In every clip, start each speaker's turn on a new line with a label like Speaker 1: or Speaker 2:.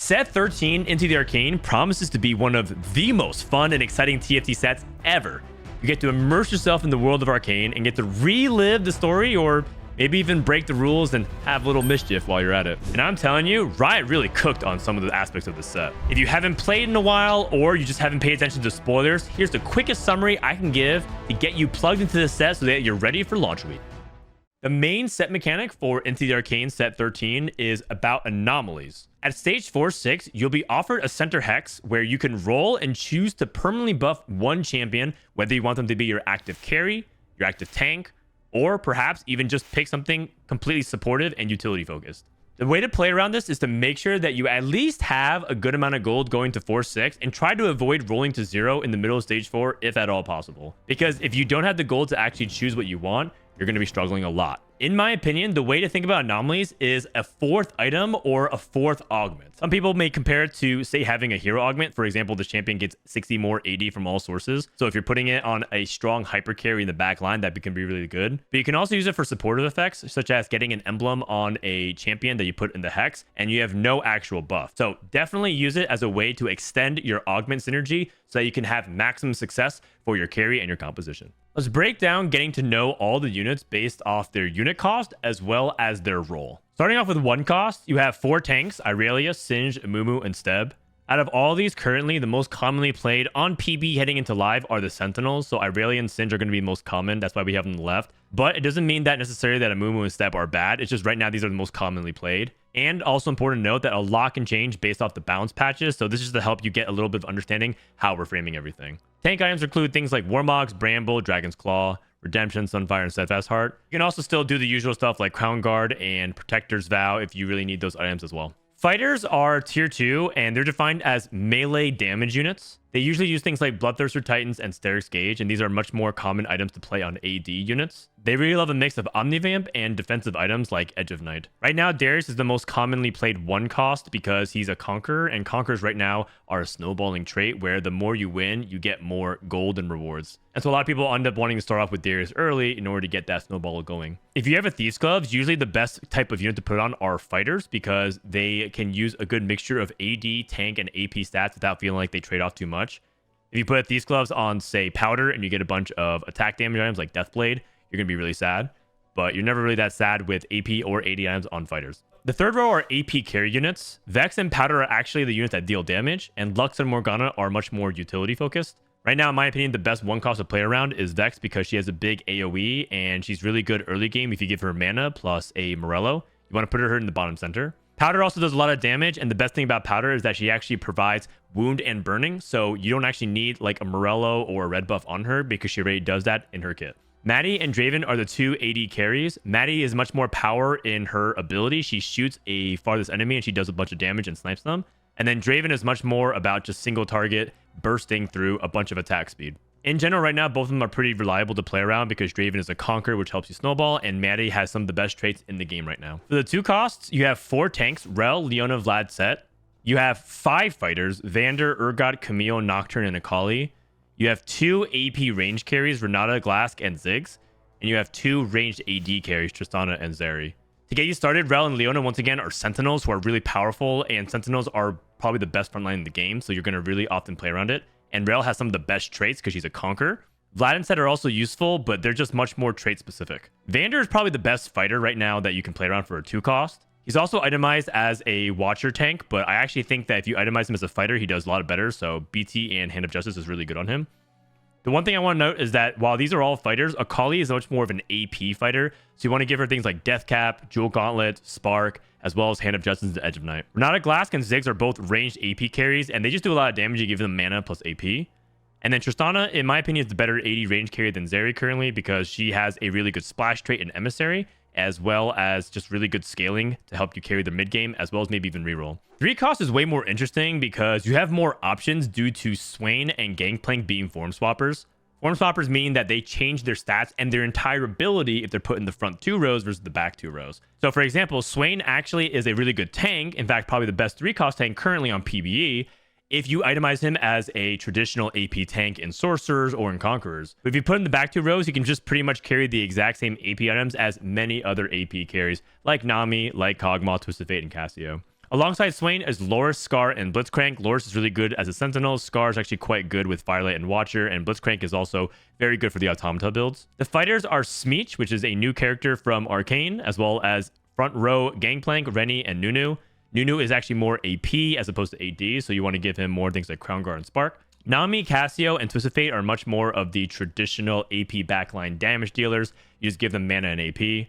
Speaker 1: Set 13 Into the Arcane promises to be one of the most fun and exciting TFT sets ever. You get to immerse yourself in the world of Arcane and get to relive the story, or maybe even break the rules and have a little mischief while you're at it. And I'm telling you, Riot really cooked on some of the aspects of this set. If you haven't played in a while, or you just haven't paid attention to spoilers, here's the quickest summary I can give to get you plugged into the set so that you're ready for launch week. The main set mechanic for Into the Arcane Set 13 is about anomalies. At stage 4-6, you'll be offered a center hex where you can roll and choose to permanently buff one champion, whether you want them to be your active carry, your active tank, or perhaps even just pick something completely supportive and utility focused. The way to play around this is to make sure that you at least have a good amount of gold going to 4-6 and try to avoid rolling to 0 in the middle of stage 4 if at all possible. Because if you don't have the gold to actually choose what you want, you're going to be struggling a lot. In my opinion, the way to think about anomalies is a fourth item or a fourth augment. Some people may compare it to, say, having a hero augment. For example, the champion gets 60 more AD from all sources. So if you're putting it on a strong hyper carry in the back line, that can be really good. But you can also use it for supportive effects, such as getting an emblem on a champion that you put in the hex, and you have no actual buff. So definitely use it as a way to extend your augment synergy so that you can have maximum success for your carry and your composition. Let's break down getting to know all the units based off their unit cost as well as their role. Starting off with one cost, you have 4 tanks, Irelia, Singed, Amumu, and Steb. Out of all these, currently, the most commonly played on PB heading into live are the Sentinels. So Irelia and Singed are going to be the most common. That's why we have them on the left. But it doesn't mean that necessarily that Amumu and Steb are bad. It's just right now, these are the most commonly played. And also important to note that a lot can change based off the bounce patches. So this is to help you get a little bit of understanding how we're framing everything. Tank items include things like Warmogs, Bramble, Dragon's Claw, Redemption, Sunfire, and Steadfast Heart. You can also still do the usual stuff like Crown Guard and Protector's Vow if you really need those items as well. Fighters are tier 2, and they're defined as melee damage units. They usually use things like Bloodthirster Titans and Sterix Gauge, and these are much more common items to play on AD units. They really love a mix of Omnivamp and defensive items like Edge of Night. Right now, Darius is the most commonly played one cost because he's a Conqueror, and Conquerors right now are a snowballing trait where the more you win, you get more gold and rewards. And so a lot of people end up wanting to start off with Darius early in order to get that snowball going. If you have a Thieves Gloves, usually the best type of unit to put on are fighters because they can use a good mixture of AD, tank, and AP stats without feeling like they trade off too much. If you put Thieves Gloves on, say, Powder, and you get a bunch of attack damage items like Deathblade, you're going to be really sad. But you're never really that sad with AP or AD items on fighters. The third row are AP carry units. Vex and Powder are actually the units that deal damage, and Lux and Morgana are much more utility focused. Right now, in my opinion, the best one cost to play around is Vex because she has a big AoE, and she's really good early game if you give her mana plus a Morello. You want to put her in the bottom center. Powder also does a lot of damage, and the best thing about Powder is that she actually provides wound and burning, so you don't actually need like a Morello or a red buff on her because she already does that in her kit. Maddie and Draven are the 2 AD carries. Maddie is much more power in her ability. She shoots a farthest enemy and she does a bunch of damage and snipes them. And then Draven is much more about just single target bursting through a bunch of attack speed. In general, right now, both of them are pretty reliable to play around because Draven is a Conqueror, which helps you snowball, and Maddie has some of the best traits in the game right now. For the 2 costs, you have 4 tanks, Rel, Leona, Vlad, Set. You have 5 fighters, Vander, Urgot, Camille, Nocturne, and Akali. You have 2 AP range carries, Renata, Glask, and Ziggs. And you have 2 ranged AD carries, Tristana and Zeri. To get you started, Rel and Leona, once again, are Sentinels who are really powerful, and Sentinels are probably the best frontline in the game, so you're going to really often play around it. And Rel has some of the best traits because she's a Conqueror. Vlad and Set are also useful, but they're just much more trait specific. Vander is probably the best fighter right now that you can play around for a 2 cost. He's also itemized as a Watcher tank, but I actually think that if you itemize him as a fighter, he does a lot better, so BT and Hand of Justice is really good on him. The one thing I want to note is that while these are all fighters, Akali is much more of an AP fighter, so you want to give her things like Death Cap, Jewel Gauntlet, Spark, as well as Hand of Justice and Edge of Night. Renata, Glask, and Ziggs are both ranged AP carries, and they just do a lot of damage. You give them mana plus AP. And then Tristana, in my opinion, is the better AD range carry than Zeri currently because she has a really good splash trait in Emissary, as well as just really good scaling to help you carry the mid game, as well as maybe even reroll. 3 cost is way more interesting because you have more options due to Swain and Gangplank being form swappers. Form swappers mean that they change their stats and their entire ability if they're put in the front 2 rows versus the back 2 rows. So for example, Swain actually is a really good tank, in fact probably the best 3 cost tank currently on PBE, if you itemize him as a traditional AP tank in Sorcerers or in Conquerors. But if you put in the back 2 rows, you can just pretty much carry the exact same AP items as many other AP carries like Nami, like Kog'Maw, Twisted Fate, and Cassio. Alongside Swain is Loris, Scar, and Blitzcrank. Loris is really good as a Sentinel. Scar is actually quite good with Firelight and Watcher, and Blitzcrank is also very good for the Automata builds. The fighters are Smeech, which is a new character from Arcane, as well as front row Gangplank, Rennie, and Nunu. Nunu is actually more AP as opposed to AD, so you want to give him more things like Crown Guard and Spark. Nami, Cassio, and Twisted Fate are much more of the traditional AP backline damage dealers. You just give them mana and AP.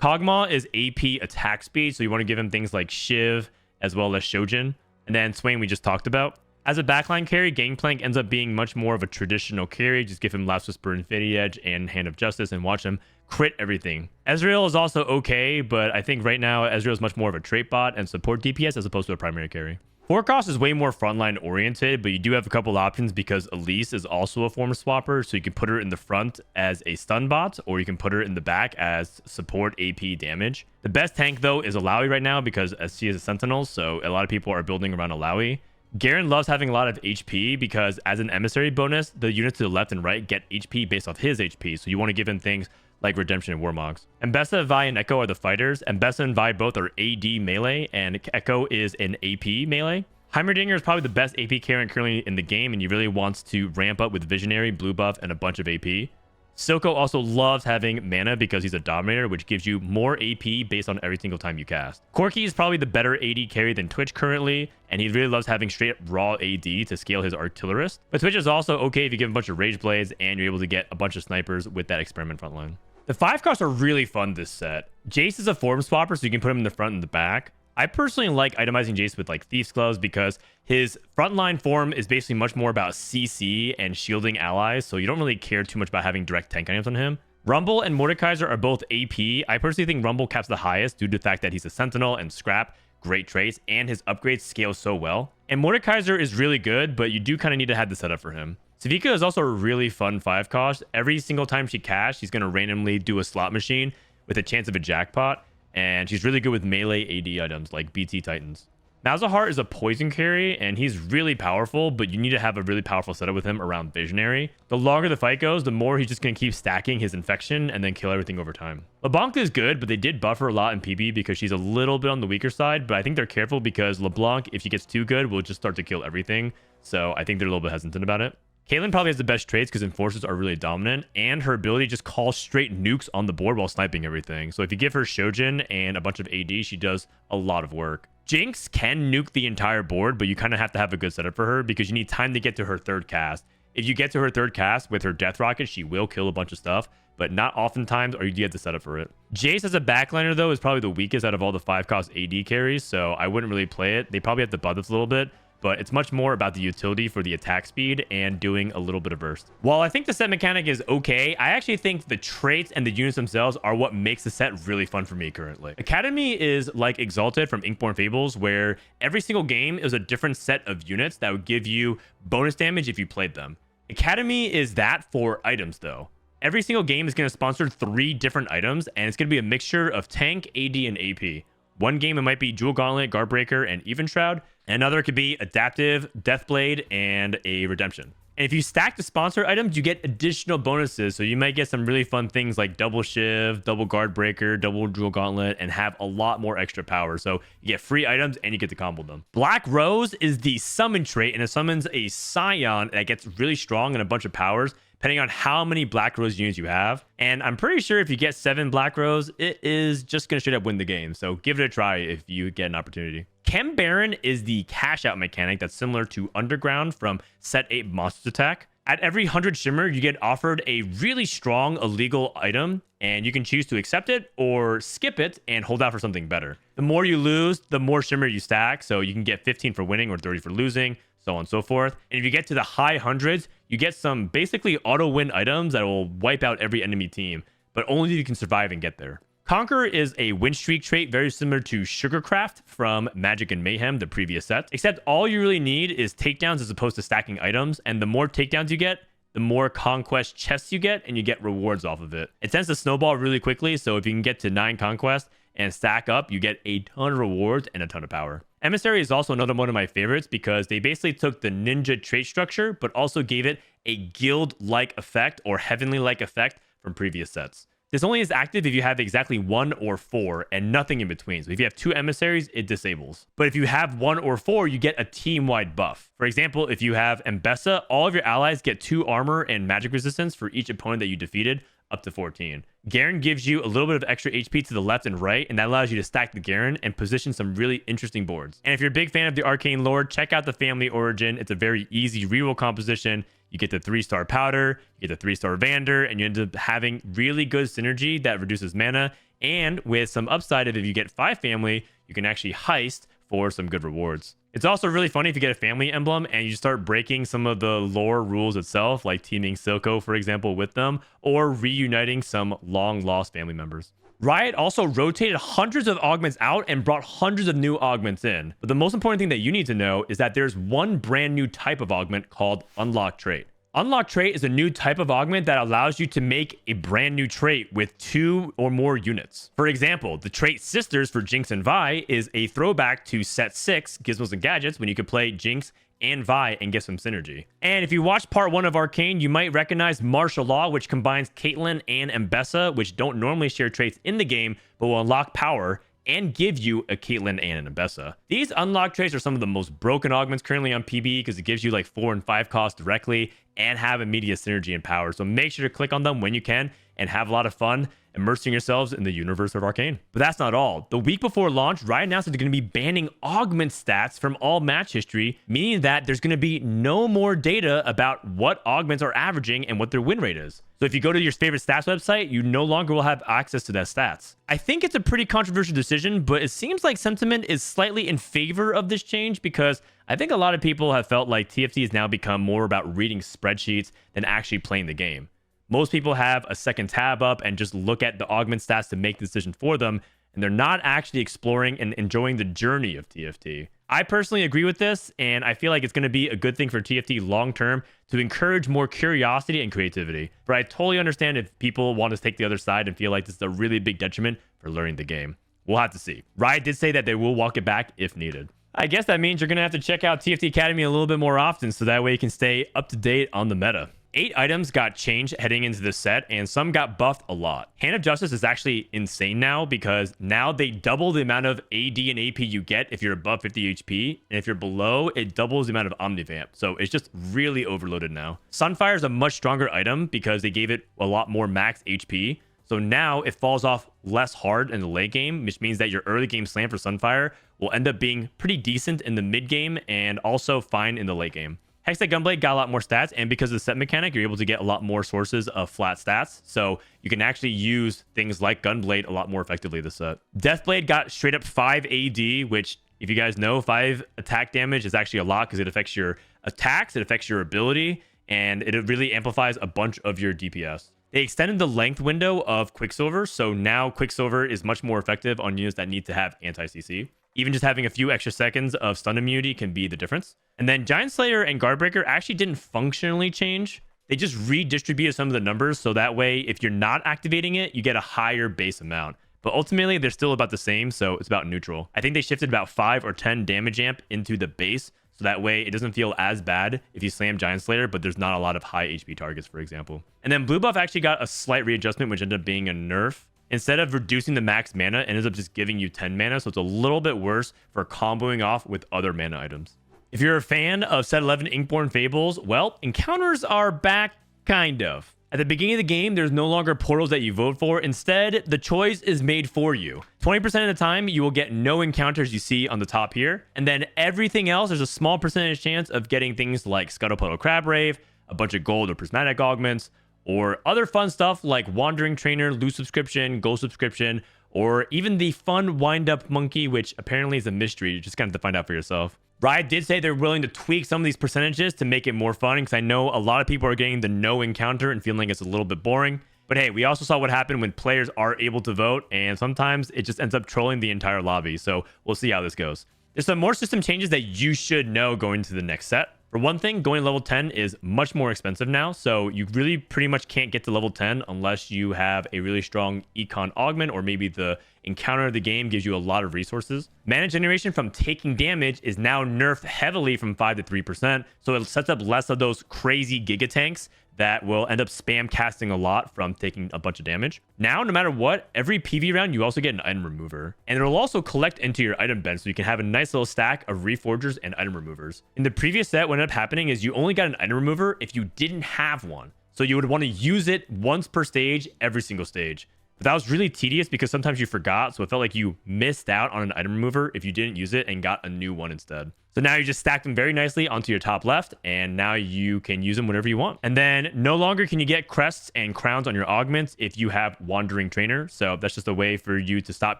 Speaker 1: Kog'Maw is AP attack speed, so you want to give him things like Shiv as well as Shojin. And then Swain we just talked about. As a backline carry, Gangplank ends up being much more of a traditional carry. Just give him Last Whisper, Infinity Edge, and Hand of Justice and watch him crit everything. Ezreal is also okay, but I think right now Ezreal is much more of a trait bot and support DPS as opposed to a primary carry. Forecast is way more frontline oriented, but you do have a couple options because Elise is also a form swapper, so you can put her in the front as a stun bot, or you can put her in the back as support AP damage. The best tank, though, is Alawi right now because she is a Sentinel, so a lot of people are building around Alawi. Garen loves having a lot of HP because as an emissary bonus, the units to the left and right get HP based off his HP, so you want to give him things like Redemption and Warmogs. Mbessa, Vi, and Echo are the fighters. Mbessa and Vi both are AD melee, and Echo is an AP melee. Heimerdinger is probably the best AP carry currently in the game, and he really wants to ramp up with Visionary, Blue Buff, and a bunch of AP. Silco also loves having mana because he's a Dominator, which gives you more AP based on every single time you cast. Corki is probably the better AD carry than Twitch currently, and he really loves having straight up raw AD to scale his Artillerist. But Twitch is also okay if you give him a bunch of Rage Blades and you're able to get a bunch of snipers with that Experiment frontline. The 5 costs are really fun this set. Jace is a form swapper, so you can put him in the front and the back. I personally like itemizing Jace with like Thief's Gloves because his frontline form is basically much more about CC and shielding allies, so you don't really care too much about having direct tank items on him. Rumble and Mordekaiser are both AP. I personally think Rumble caps the highest due to the fact that he's a Sentinel and Scrap, great traits, and his upgrades scale so well. And Mordekaiser is really good, but you do kind of need to have the setup for him. Savika is also a really fun 5 cost. Every single time she casts, she's going to randomly do a slot machine with a chance of a jackpot. And she's really good with melee AD items like BT Titans. Malzahar is a poison carry, and he's really powerful, but you need to have a really powerful setup with him around Visionary. The longer the fight goes, the more he's just going to keep stacking his infection and then kill everything over time. LeBlanc is good, but they did buff her a lot in PB because she's a little bit on the weaker side, but I think they're careful because LeBlanc, if she gets too good, will just start to kill everything. So I think they're a little bit hesitant about it. Caitlyn probably has the best traits because Enforcers are really dominant, and her ability just calls straight nukes on the board while sniping everything. So if you give her Shojin and a bunch of AD, she does a lot of work. Jinx can nuke the entire board, but you kind of have to have a good setup for her because you need time to get to her third cast. If you get to her third cast with her Death Rocket, she will kill a bunch of stuff, but not oftentimes are you get the setup for it. Jace as a backliner, though, is probably the weakest out of all the 5-cost AD carries, so I wouldn't really play it. They probably have to buff this a little bit, but it's much more about the utility for the attack speed and doing a little bit of burst. While I think the set mechanic is okay, I actually think the traits and the units themselves are what makes the set really fun for me currently. Academy is like Exalted from Inkborn Fables, where every single game is a different set of units that would give you bonus damage if you played them. Academy is that for items, though. Every single game is going to sponsor 3 different items, and it's going to be a mixture of tank, AD, and AP. One game, it might be Jewel Gauntlet, Guardbreaker, and Even Shroud. Another could be Adaptive, Deathblade, and a Redemption. And if you stack the sponsor items, you get additional bonuses. So you might get some really fun things like double Shiv, double Guardbreaker, double Jewel Gauntlet, and have a lot more extra power. So you get free items and you get to combo them. Black Rose is the summon trait, and it summons a Scion that gets really strong and a bunch of powers, depending on how many Black Rose units you have. And I'm pretty sure if you get 7 Black Rose, it is just going to straight up win the game. So give it a try if you get an opportunity. Chem Baron is the cash out mechanic that's similar to Underground from Set 8 Monsters Attack. At every 100 Shimmer, you get offered a really strong illegal item, and you can choose to accept it or skip it and hold out for something better. The more you lose, the more Shimmer you stack, so you can get 15 for winning or 30 for losing, so on and so forth. And if you get to the high hundreds, you get some basically auto-win items that will wipe out every enemy team, but only if you can survive and get there. Conquer is a win streak trait very similar to Sugarcraft from Magic and Mayhem, the previous set, except all you really need is takedowns as opposed to stacking items, and the more takedowns you get, the more conquest chests you get, and you get rewards off of it. It tends to snowball really quickly, so if you can get to 9 conquest and stack up, you get a ton of rewards and a ton of power. Emissary is also another one of my favorites because they basically took the ninja trait structure, but also gave it a guild-like effect or heavenly-like effect from previous sets. This only is active if you have exactly 1 or 4 and nothing in between. So if you have 2 emissaries, it disables. But if you have 1 or 4, you get a team-wide buff. For example, if you have Mbessa, all of your allies get 2 armor and magic resistance for each opponent that you defeated, up to 14. Garen gives you a little bit of extra HP to the left and right, and that allows you to stack the Garen and position some really interesting boards. And if you're a big fan of the Arcane lore, check out the Family Origin. It's a very easy reroll composition. You get the 3-star Powder, you get the 3-star Vander, and you end up having really good synergy that reduces mana. And with some upside, if you get 5 family, you can actually heist for some good rewards. It's also really funny if you get a family emblem and you start breaking some of the lore rules itself, like teaming Silco, for example, with them, or reuniting some long-lost family members. Riot also rotated hundreds of augments out and brought hundreds of new augments in. But the most important thing that you need to know is that there's one brand new type of augment called Unlock Trait. Unlock Trait is a new type of augment that allows you to make a brand new trait with 2 or more units. For example, the trait Sisters for Jinx and Vi is a throwback to Set 6, Gizmos and Gadgets, when you could play Jinx and Vi and get some synergy. And if you watched part 1 of Arcane, you might recognize Martial Law, which combines Caitlyn and Mbessa, which don't normally share traits in the game, but will unlock power and give you a Caitlyn and an Mbessa. These unlock traits are some of the most broken augments currently on PB because it gives you like 4 and 5 costs directly and have immediate synergy and power. So make sure to click on them when you can and have a lot of fun immersing yourselves in the universe of Arcane. But that's not all. The week before launch, Riot announced that they're going to be banning augment stats from all match history, meaning that there's going to be no more data about what augments are averaging and what their win rate is. So if you go to your favorite stats website, you no longer will have access to that stats. I think it's a pretty controversial decision, but it seems like sentiment is slightly in favor of this change because I think a lot of people have felt like TFT has now become more about reading spreadsheets than actually playing the game. Most people have a second tab up and just look at the augment stats to make the decision for them, and they're not actually exploring and enjoying the journey of TFT. I personally agree with this, and I feel like it's going to be a good thing for TFT long term to encourage more curiosity and creativity. But I totally understand if people want to take the other side and feel like this is a really big detriment for learning the game. We'll have to see. Riot did say that they will walk it back if needed. I guess that means you're going to have to check out TFT Academy a little bit more often so that way you can stay up to date on the meta. 8 items got changed heading into this set, and some got buffed a lot. Hand of Justice is actually insane now because now they double the amount of AD and AP you get if you're above 50 HP, and if you're below, it doubles the amount of Omnivamp. So it's just really overloaded now. Sunfire is a much stronger item because they gave it a lot more max HP. So now it falls off less hard in the late game, which means that your early game slam for Sunfire will end up being pretty decent in the mid game and also fine in the late game. Hextech Gunblade got a lot more stats, and because of the set mechanic, you're able to get a lot more sources of flat stats. So you can actually use things like Gunblade a lot more effectively this set. Deathblade got straight up 5 AD, which, if you guys know, 5 attack damage is actually a lot because it affects your attacks, it affects your ability, and it really amplifies a bunch of your DPS. They extended the length window of Quicksilver, so now Quicksilver is much more effective on units that need to have anti-CC. Even just having a few extra seconds of stun immunity can be the difference. And then Giant Slayer and Guardbreaker actually didn't functionally change. They just redistributed some of the numbers, so that way, if you're not activating it, you get a higher base amount. But ultimately, they're still about the same, so it's about neutral. I think they shifted about 5 or 10 damage amp into the base, so that way it doesn't feel as bad if you slam Giant Slayer, but there's not a lot of high HP targets, for example. And then Blue Buff actually got a slight readjustment, which ended up being a nerf. Instead of reducing the max mana, it ends up just giving you 10 mana, so it's a little bit worse for comboing off with other mana items. If you're a fan of Set 11 Inkborn Fables, well, encounters are back, kind of. At the beginning of the game, there's no longer portals that you vote for. Instead, the choice is made for you. 20% of the time, you will get no encounters you see on the top here. And then everything else, there's a small percentage chance of getting things like Scuttlepuddle Crabrave, a bunch of gold or prismatic augments, or other fun stuff like Wandering Trainer, loot subscription, gold subscription, or even the fun wind-up monkey, which apparently is a mystery. You just kind of have to find out for yourself. Riot did say they're willing to tweak some of these percentages to make it more fun, because I know a lot of people are getting the no encounter and feeling it's a little bit boring. But hey, we also saw what happened when players are able to vote, and sometimes it just ends up trolling the entire lobby. So we'll see how this goes. There's some more system changes that you should know going into the next set. For one thing, going level 10 is much more expensive now, so you really pretty much can't get to level 10 unless you have a really strong econ augment or maybe the encounter of the game gives you a lot of resources. Mana generation from taking damage is now nerfed heavily from 5 to 3%, so it sets up less of those crazy giga tanks that will end up spam casting a lot from taking a bunch of damage. Now, no matter what, every PV round, you also get an item remover. And it'll also collect into your item bench, so you can have a nice little stack of reforgers and item removers. In the previous set, what ended up happening is you only got an item remover if you didn't have one. So you would want to use it once per stage, every single stage. But that was really tedious because sometimes you forgot, so it felt like you missed out on an item remover if you didn't use it and got a new one instead. So now you just stack them very nicely onto your top left, and now you can use them whenever you want. And then no longer can you get crests and crowns on your augments if you have Wandering Trainer. So that's just a way for you to stop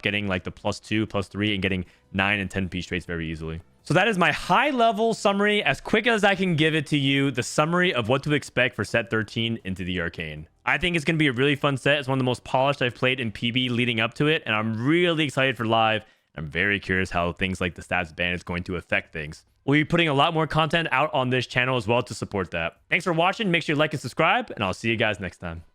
Speaker 1: getting like the +2, +3, and getting 9 and 10 piece traits very easily. So that is my high-level summary, as quick as I can give it to you, the summary of what to expect for set 13 into the Arcane. I think it's going to be a really fun set. It's one of the most polished I've played in PB leading up to it, and I'm really excited for live. I'm very curious how things like the stats ban is going to affect things. We'll be putting a lot more content out on this channel as well to support that. Thanks for watching. Make sure you like and subscribe, and I'll see you guys next time.